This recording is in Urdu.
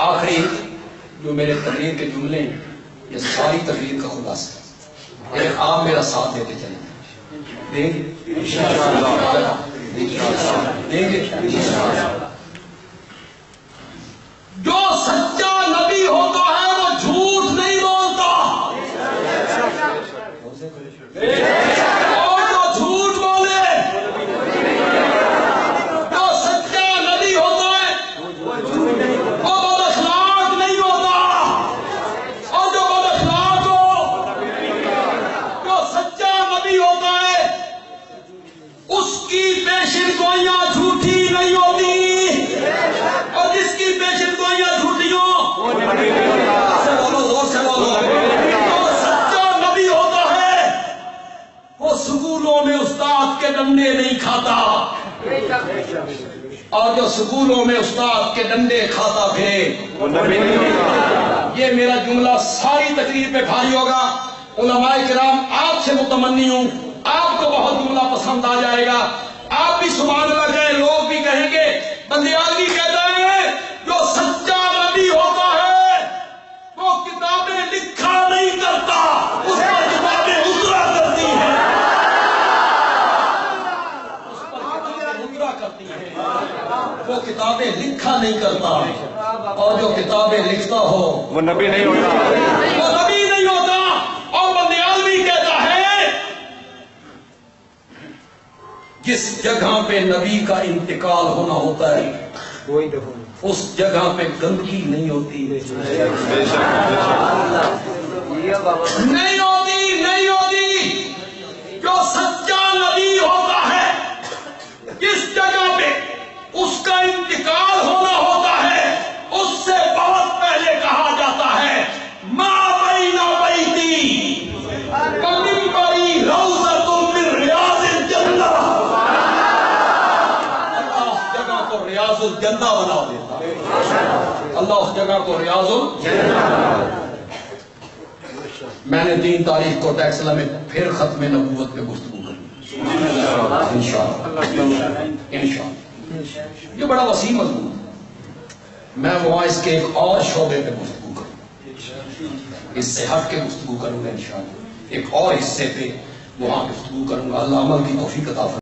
آخری جو میرے تقریر کے جملے ہیں یہ ساری تقریر کا خلاصہ ہے، آپ میرا ساتھ دیتے چلیں دیں گے دیں گے۔ جو سچا نبی ہوتا ہے وہ جھوٹ نہیں بولتا، اور جو جھوٹ بولے، جو سچا نبی ہوتا ہے وہ بد اخلاق نہیں ہوتا، اور جو بد اخلاق ہو، جو سچا نبی ہوتا ہے اس کی پیشن گوئیاں جھوٹی نہیں ہوتی، اور جس کی پیشن گوئیاں جھوٹی ہوں زور سے بولو، جو سچا نبی ہوتا ہے وہ سکولوں میں استاد کے ڈنڈے نہیں کھاتا، اور جو سکولوں میں استاد کے ڈنڈے کھاتا پھرے۔ یہ میرا جملہ ساری تقریر پہ بھاری ہوگا۔ علماء کرام آپ سے متمنی ہوں، آپ کو بہت جملہ پسند آ جائے گا، آپ بھی سبحان اللہ کہیں، لوگ بھی کہیں گے، بندیال بھی کہتا ہے جو سچا نبی ہوتا ہے وہ کتابیں لکھا نہیں کرتا، اس پر کتابیں اترا کرتی ہیں، اس پر کتابیں اترا کرتی ہیں، وہ کتابیں لکھا نہیں کرتا، اور جو کتابیں لکھتا ہو وہ نبی نہیں ہوتا، وہ نبی نہیں ہوتا۔ اور بندیال بھی کہتا ہے جس جگہ پہ نبی کا انتقال ہونا ہوتا ہے اس جگہ پہ گندگی نہیں ہوتی، نہیں ہوتی۔ جو سچا نبی ہوتا ہے جس جگہ پہ اس کا انتقال ہونا ہوتا ہے اس سے بہت پہلے کہا جاتا ہے ما بین بیتی و منبری روضۃ من ریاض الجنہ، اللہ اس جگہ کو ریاض الجنہ بنا دیتا ہے، اللہ اس جگہ کو ریاض الجنہ۔ میں نے 3 تاریخ کو ٹیکسلا میں پھر ختم نبوت پہ گفتگو کروں انشاءاللہ۔ یہ بڑا وسیع مضمون ہے، میں وہاں اس کے ایک اور شعبے پہ گفتگو کروں، اس سے ہٹ کے گفتگو کروں گا انشاءاللہ، ایک اور حصے پہ وہاں گفتگو کروں گا۔ اللہ عمل کی توفیق عطا فرمائے۔